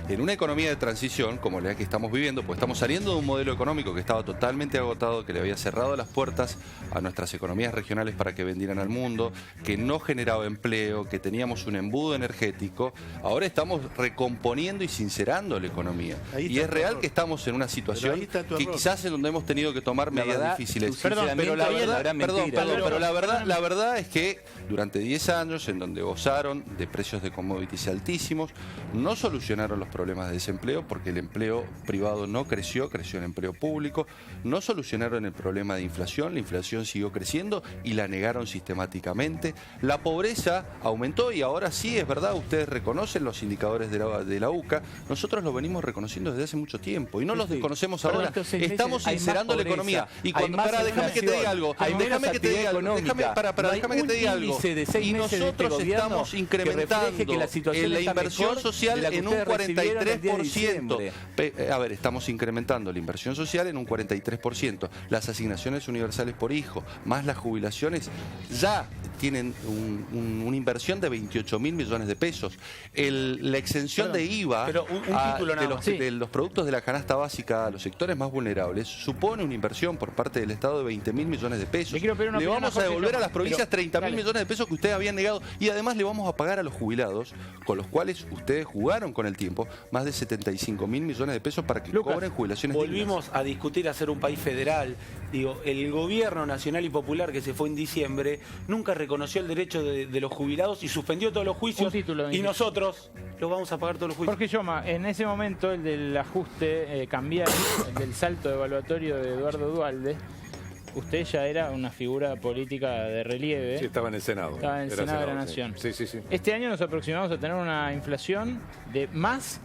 S15: En una economía de transición, como la que estamos viviendo, pues estamos saliendo de un modelo económico que estaba totalmente agotado, que le había cerrado las puertas a nuestras economías regionales para que vendieran al mundo, que no generaba empleo, que teníamos un embudo energético. Ahora estamos recomponiendo y sincerando la economía. Y es real que estamos en una situación que quizás en donde hemos tenido que tomar medidas difíciles.
S20: Pero la verdad
S15: es que durante 10 años, en donde gozaron de precios de commodities altísimos, no solucionaron los problemas de desempleo porque el empleo privado no creció, creció el empleo público, no solucionaron el problema de inflación, la inflación siguió creciendo y la negaron sistemáticamente, la pobreza aumentó y ahora sí, es verdad, ustedes reconocen los indicadores de la UCA, nosotros los venimos reconociendo desde hace mucho tiempo y no los desconocemos ahora, estamos sincerando la economía. Y cuando, déjame que te diga algo, déjame que te diga algo, déjame que te diga algo. Y nosotros estamos incrementando la inversión social en un 43%. A ver, estamos incrementando la inversión social en un 43%. Las asignaciones universales por hijo, más las jubilaciones, ya tienen una inversión de 28.000 millones de pesos. La exención de IVA de los productos de la canasta básica a los sectores más vulnerables supone una inversión por parte del Estado de 20.000 millones de pesos. Le vamos a devolver a las provincias 30.000 millones de pesos que ustedes habían negado y además le vamos a pagar a los jubilados, con los cuales ustedes jugaron con el tiempo, más de 75.000 millones de pesos para que cobren jubilaciones
S14: volvimos
S15: dignas.
S14: A discutir a ser un país federal. Digo, el gobierno nacional y popular que se fue en diciembre nunca reconoció el derecho de los jubilados y suspendió todos los juicios y nosotros los vamos a pagar todos los juicios.
S1: Jorge Yoma, en ese momento el del ajuste cambiario, el del salto evaluatorio de Eduardo Duhalde, usted ya era una figura política de relieve.
S16: Sí, estaba en el Senado.
S1: Estaba en el Senado de la Nación.
S16: Sí, sí, sí.
S1: Este año nos aproximamos a tener una inflación de más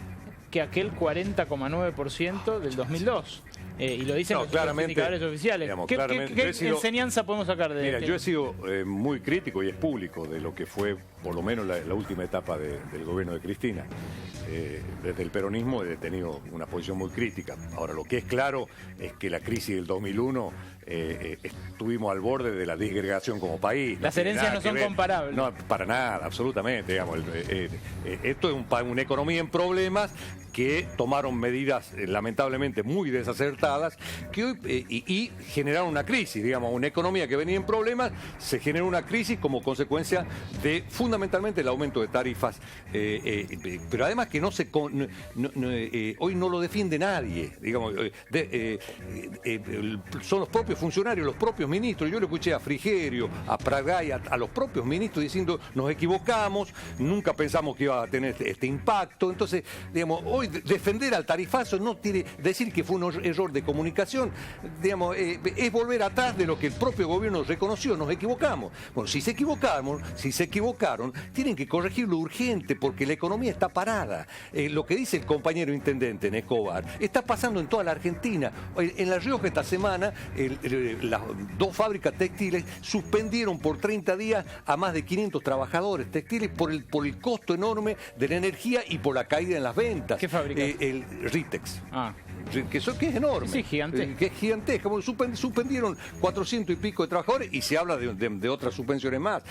S1: que aquel 40,9% del 2002. Y lo dicen los indicadores oficiales.
S16: Digamos,
S1: ¿Qué enseñanza podemos sacar de
S16: Mira, yo he sido muy crítico, y es público, de lo que fue, por lo menos, la última etapa del gobierno de Cristina. Desde el peronismo he tenido una posición muy crítica. Ahora, lo que es claro es que la crisis del 2001 estuvimos al borde de la disgregación como país.
S1: Las herencias no son comparables.
S16: No, para nada, absolutamente. Digamos, esto es una economía en problemas que tomaron medidas lamentablemente muy desacertadas que hoy, y generaron una crisis, digamos, una economía que venía en problemas, se generó una crisis como consecuencia de fundamentalmente el aumento de tarifas, pero además que hoy no lo defiende nadie, digamos, son los propios funcionarios, los propios ministros. Yo le escuché a Frigerio, a Pradgay, a los propios ministros diciendo nos equivocamos, nunca pensamos que iba a tener este impacto. Entonces, digamos, hoy defender al tarifazo no quiere decir que fue un error de comunicación, digamos, es volver atrás de lo que el propio gobierno reconoció, nos equivocamos. Bueno, si se equivocaron, tienen que corregirlo urgente porque la economía está parada. Lo que dice el compañero intendente en Escobar está pasando en toda la Argentina. En La Rioja esta semana las 2 fábricas textiles suspendieron por 30 días a más de 500 trabajadores textiles por el costo enorme de la energía y por la caída en las ventas.
S1: ¿Qué fábrica?
S16: El Ritex. Que es enorme.
S1: Sí, gigantesco.
S16: Que es gigantesco. Suspendieron 400 y pico de trabajadores y se habla de otras suspensiones más.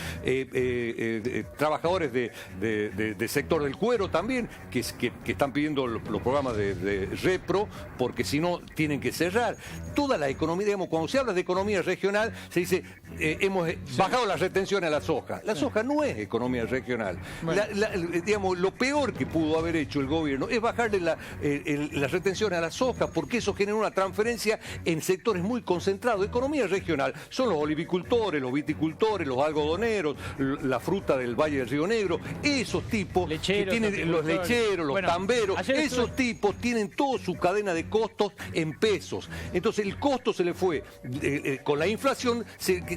S16: Trabajadores de sector del cuero también, que están pidiendo los programas de repro, porque si no tienen que cerrar. Toda la economía, digamos, cuando se habla de economía regional, se dice, hemos bajado las retenciones a la soja. La soja no es economía regional. Bueno. Digamos, lo peor que pudo haber hecho el gobierno es bajarle las retenciones a la soja, porque eso genera una transferencia en sectores muy concentrados. Economía regional son los olivicultores, los viticultores, los algodoneros, la fruta del Valle del Río Negro, esos tipos lecheros, que tienen los lecheros, los tamberos, esos tipos tienen toda su cadena de costos en pesos. Entonces el costo se le fue, con la inflación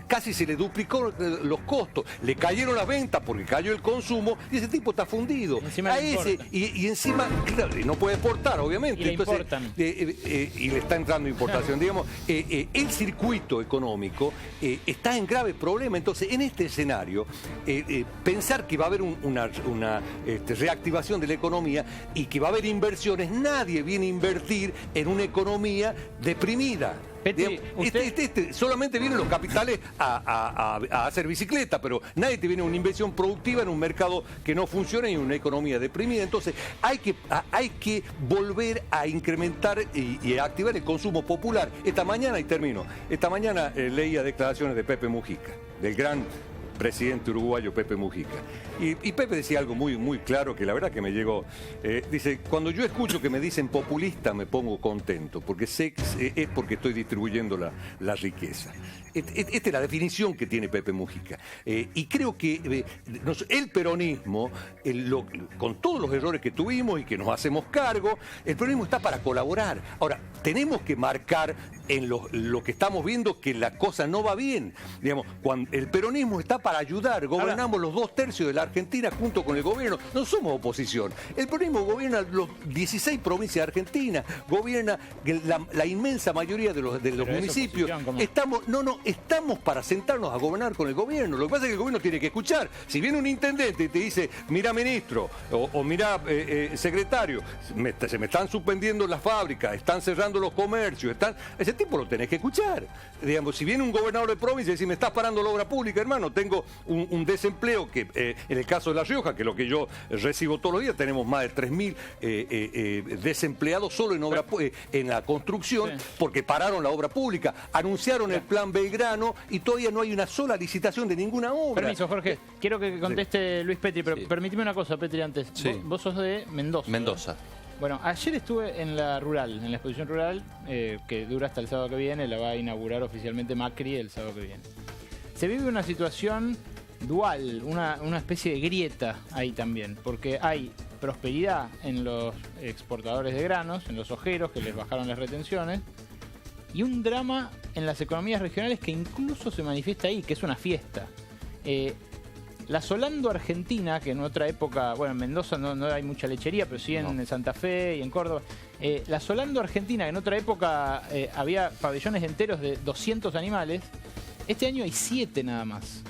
S16: casi se le duplicó los costos, le cayeron las ventas porque cayó el consumo y ese tipo está fundido. Y encima, claro, no puede exportar, obviamente. Y le está entrando importación. Digamos, el circuito económico está en grave problema. Entonces, en este escenario, pensar que va a haber una reactivación de la economía y que va a haber inversiones, nadie viene a invertir en una economía deprimida.
S1: Petri,
S16: solamente vienen los capitales a hacer bicicleta, pero nadie te viene a una inversión productiva en un mercado que no funciona y en una economía deprimida. Entonces hay que volver a incrementar y a activar el consumo popular. Esta mañana leía declaraciones de Pepe Mujica, del gran presidente uruguayo Pepe Mujica. Y Pepe decía algo muy claro que la verdad que me llegó. Dice, cuando yo escucho que me dicen populista me pongo contento, porque sé que es porque estoy distribuyendo la riqueza. Esta es la definición que tiene Pepe Mujica. Y creo que el peronismo, con todos los errores que tuvimos y que nos hacemos cargo, el peronismo está para colaborar. Ahora, tenemos que marcar en lo que estamos viendo que la cosa no va bien. Digamos, cuando el peronismo está para ayudar, gobernamos los 2/3 de la Argentina junto con el gobierno, no somos oposición. El peronismo gobierna los 16 provincias de Argentina, gobierna la inmensa mayoría de los municipios. Estamos para sentarnos a gobernar con el gobierno. Lo que pasa es que el gobierno tiene que escuchar. Si viene un intendente y te dice, mira ministro, o mira secretario, se me están suspendiendo las fábricas, están cerrando los comercios, ese tipo lo tenés que escuchar. Digamos, si viene un gobernador de provincia y dice, me estás parando la obra pública, hermano, tengo un desempleo que, en el caso de La Rioja, que es lo que yo recibo todos los días, tenemos más de 3.000 desempleados solo en la construcción, porque pararon la obra pública, anunciaron el plan Belgrano y todavía no hay una sola licitación de ninguna obra.
S1: Permiso, Jorge. Quiero que conteste Luis Petri, pero permíteme una cosa, Petri, antes. Vos sos de Mendoza.
S15: Mendoza.
S1: Bueno, ayer estuve en la exposición rural, que dura hasta el sábado que viene, la va a inaugurar oficialmente Macri el sábado que viene. Se vive una situación dual, una especie de grieta ahí también, porque hay prosperidad en los exportadores de granos, en los ojeros que les bajaron las retenciones, y un drama en las economías regionales que incluso se manifiesta ahí, que es una fiesta. La Solando Argentina, que en otra época, bueno, en Mendoza no hay mucha lechería, pero sí en Santa Fe y en Córdoba. La Solando Argentina, que en otra época había pabellones enteros de 200 animales, este año hay 7 nada más.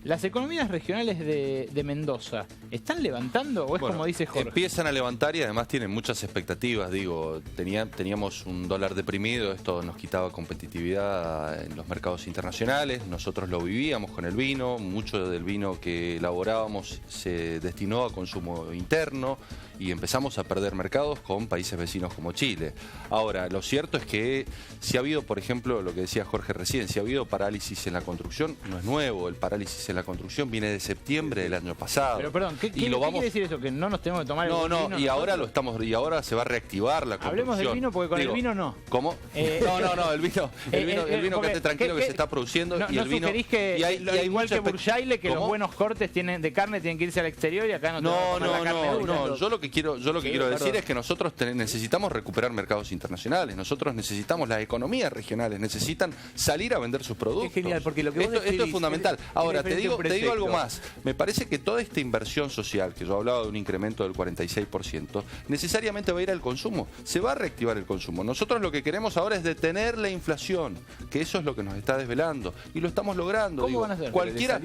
S1: ¿Las economías regionales de Mendoza están levantando o es como dice Jorge?
S15: Empiezan a levantar y además tienen muchas expectativas. Digo, teníamos un dólar deprimido, esto nos quitaba competitividad en los mercados internacionales. Nosotros lo vivíamos con el vino, mucho del vino que elaborábamos se destinó a consumo interno y empezamos a perder mercados con países vecinos como Chile. Ahora, lo cierto es que si ha habido, por ejemplo, lo que decía Jorge recién, si ha habido parálisis en la construcción, no es nuevo. El parálisis en la construcción viene de septiembre del año pasado.
S1: Pero perdón, ¿qué quiere decir eso? ¿Que no nos tenemos que tomar el vino?
S15: Y ahora y ahora se va a reactivar la construcción.
S1: Hablemos del vino porque con el vino no.
S15: ¿Cómo? No, el vino quédate tranquilo que se está produciendo y el vino.
S1: Sugerís que hay igual que Burjaile, que los buenos cortes de carne tienen que irse al exterior y acá no tenemos que tomar la carne dura.
S15: No, yo lo que quiero decir es que nosotros necesitamos recuperar mercados internacionales, nosotros necesitamos las economías regionales, necesitan salir a vender sus productos.
S20: Es genial, porque lo que vos
S15: esto es fundamental. Ahora, te digo algo más. Me parece que toda esta inversión social, que yo hablaba de un incremento del 46%, necesariamente va a ir al consumo. Se va a reactivar el consumo. Nosotros lo que queremos ahora es detener la inflación, que eso es lo que nos está desvelando. Y lo estamos logrando.
S1: ¿Cómo van a hacer?
S15: Cualquiera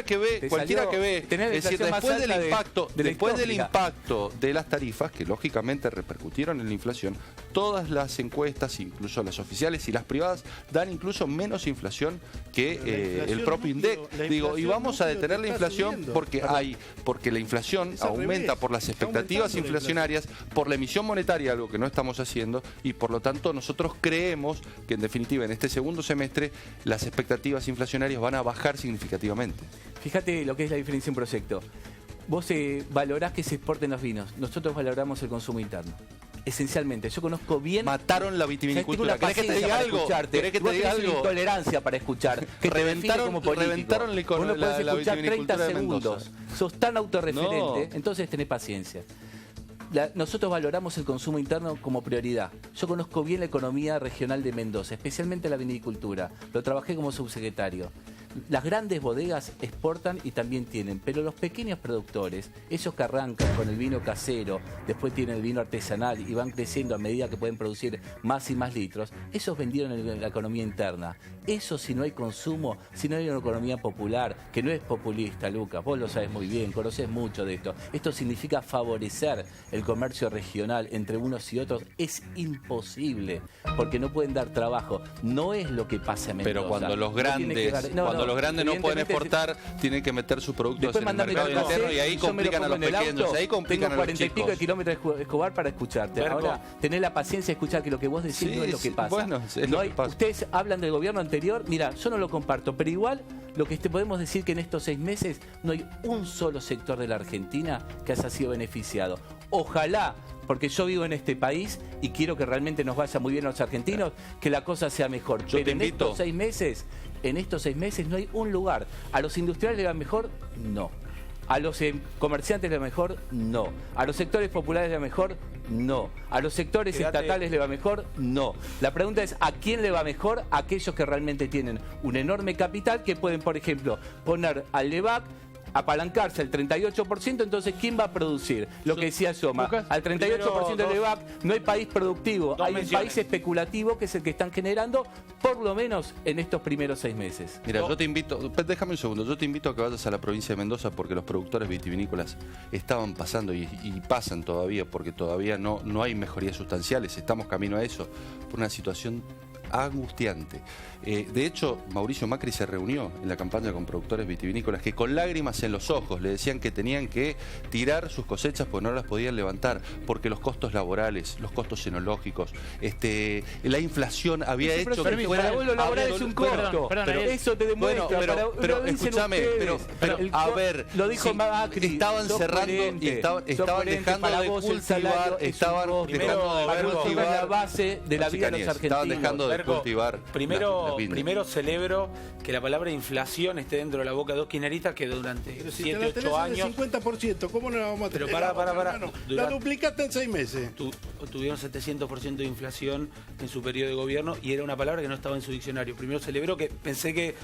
S15: que ve, es decir, después del impacto de las tarifas, que lógicamente repercutieron en la inflación, todas las encuestas, incluso las oficiales y las privadas, dan incluso menos inflación que el propio INDEC. Y vamos a detener la inflación porque la inflación aumenta por las expectativas inflacionarias, por la emisión monetaria, algo que no estamos haciendo, y por lo tanto nosotros creemos que en definitiva en este segundo semestre las expectativas inflacionarias van a bajar significativamente.
S20: Fíjate lo que es la diferencia en proyecto. Vos valorás que se exporten los vinos, nosotros valoramos el consumo interno. Esencialmente, yo conozco bien...
S15: Mataron la vitivinicultura.
S20: ¿Querés que te diga algo? ¿Querés que te diga algo? Intolerancia para escuchar.
S15: Reventaron la
S20: vos no podés escuchar 30 segundos. Sos tan autorreferente,
S15: No.
S20: entonces tenés paciencia. Nosotros valoramos el consumo interno como prioridad. Yo conozco bien la economía regional de Mendoza, especialmente la vinicultura. Lo trabajé como subsecretario. Las grandes bodegas exportan y también tienen, pero los pequeños productores, esos que arrancan con el vino casero, después tienen el vino artesanal y van creciendo a medida que pueden producir más y más litros, esos vendieron en la economía interna. Eso, si no hay consumo, si no hay una economía popular, que no es populista, Lucas, vos lo sabes muy bien, conocés mucho de esto. Esto significa favorecer el comercio regional entre unos y otros. Es imposible, porque no pueden dar trabajo. No es lo que pasa en Mendoza.
S15: Pero cuando los grandes cuando los grandes no pueden exportar, tienen que meter sus productos en el mercado interno y ahí complican a los pequeños, ahí complican a los chicos.
S20: Tengo 40 y pico de kilómetros de Escobar para escucharte. Ahora, tenés la paciencia de escuchar que lo que vos decís no es lo que pasa.
S15: Bueno, es lo que pasa.
S20: Ustedes hablan del gobierno anterior, mira, yo no lo comparto, pero igual lo que podemos decir que en estos 6 meses no hay un solo sector de la Argentina que haya sido beneficiado. Ojalá, porque yo vivo en este país y quiero que realmente nos vaya muy bien a los argentinos, que la cosa sea mejor. Pero en estos 6 meses no hay un lugar. ¿A los industriales le va mejor? No. ¿A los comerciantes le va mejor? No. ¿A los sectores populares le va mejor? No. ¿A los sectores estatales le va mejor? No. La pregunta es, ¿a quién le va mejor? A aquellos que realmente tienen un enorme capital que pueden, por ejemplo, poner al LEVAC, apalancarse al 38%, entonces ¿quién va a producir? Lo que decía Soma, al 38% del LEVAC no hay país productivo, hay un país especulativo que es el que están generando, por lo menos en estos primeros 6 meses.
S15: Mira, yo te invito, déjame un segundo, yo te invito a que vayas a la provincia de Mendoza porque los productores vitivinícolas estaban pasando y pasan todavía, porque todavía no hay mejorías sustanciales, estamos camino a eso, por una situación angustiante. De hecho, Mauricio Macri se reunió en la campaña con productores vitivinícolas que con lágrimas en los ojos le decían que tenían que tirar sus cosechas porque no las podían levantar, porque los costos laborales, los costos enológicos, la inflación había hecho que fuera...
S20: Para vos lo laboral es un costo. Pero eso te demuestra.
S15: Bueno, pero escúchame, pero a ver,
S20: lo dijo Macri,
S15: estaban cerrando y estaban dejando de cultivar, estaban dejando de cultivar
S20: la base de la vida de los argentinos.
S15: Estaban dejando de cultivar.
S14: Primero celebro que la palabra inflación esté dentro de la boca de dos kirchneristas que durante 7, 8 años...
S21: 50%, ¿cómo no la vamos a tener?
S14: Pero para.
S21: La duplicaste en 6 meses.
S14: Tuvieron 700% de inflación en su periodo de gobierno y era una palabra que no estaba en su diccionario. Primero celebro que pensé que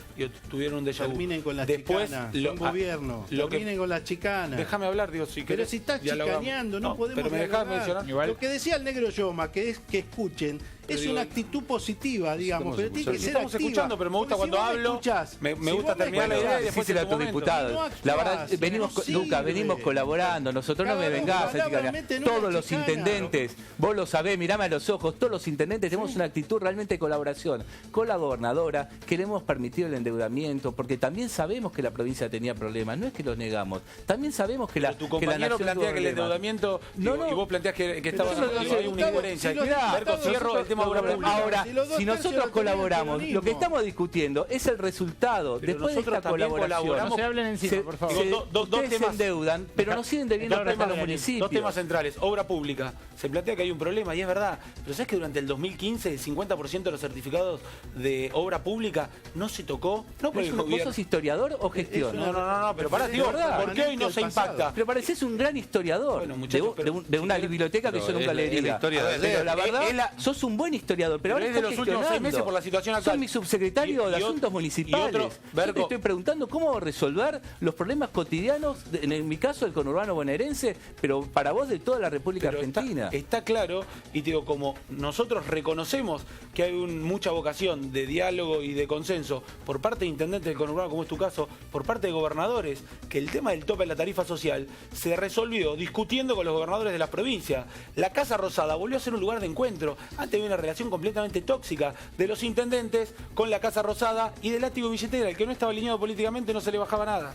S14: tuvieron un déjà vu.
S21: Terminen con la chicana, son gobierno. Terminen con la chicana.
S14: Déjame hablar, digo, si
S21: pero si estás chicaneando, no podemos
S14: pero me dejás mencionar.
S21: Lo que decía el negro Yoma, que es que escuchen, es una actitud positiva, digamos, pero tiene que ser
S14: estamos
S21: activa.
S14: Escuchando, pero me gusta cuando hablo, me gusta terminar la idea y después
S20: a tu diputado. La verdad, venimos colaborando, nosotros no me vengás a chicanear. Todos los intendentes, vos lo sabés, mirame a los ojos, todos los intendentes tenemos una actitud realmente de colaboración. Con la gobernadora, que le hemos permitido el endeudamiento, porque también sabemos que la provincia tenía problemas, no es que los negamos, también sabemos que la
S14: tu compañero plantea que el endeudamiento, y vos planteás que estaba hay una incoherencia. Cierro el tema.
S20: Ahora, si nosotros colaboramos, lo que estamos discutiendo es el resultado.
S14: Pero
S20: después de esta colaboración,
S1: no se hablen encima, por favor.
S14: Dos temas
S20: se endeudan, pero nos siguen debiendo plata a los municipios.
S14: Dos temas centrales. Obra pública. Se plantea que hay un problema y es verdad. Pero ¿sabes que durante el 2015 el 50% de los certificados de obra pública no se tocó? No por el gobierno.
S20: ¿Vos sos historiador o gestión?
S14: No, pero pará, tío, ¿por qué hoy no se impacta?
S20: Pero parecés un gran historiador de una biblioteca que yo nunca leería. Pero la verdad, sos un buen historiador, pero ahora
S14: es de los últimos 6 meses por la situación actual.
S20: Soy mi subsecretario de Asuntos Municipales. Yo te estoy preguntando cómo resolver los problemas cotidianos, en mi caso del conurbano bonaerense, pero para vos de toda la República Argentina.
S14: Está claro, y te digo, como nosotros reconocemos que hay mucha vocación de diálogo y de consenso por parte de intendentes del conurbano, como es tu caso, por parte de gobernadores, que el tema del tope de la tarifa social se resolvió discutiendo con los gobernadores de las provincias. La Casa Rosada volvió a ser un lugar de encuentro. Antes había una relación completamente tóxica de los intendentes con la Casa Rosada y del látigo billetera. El que no estaba alineado políticamente no se le bajaba nada.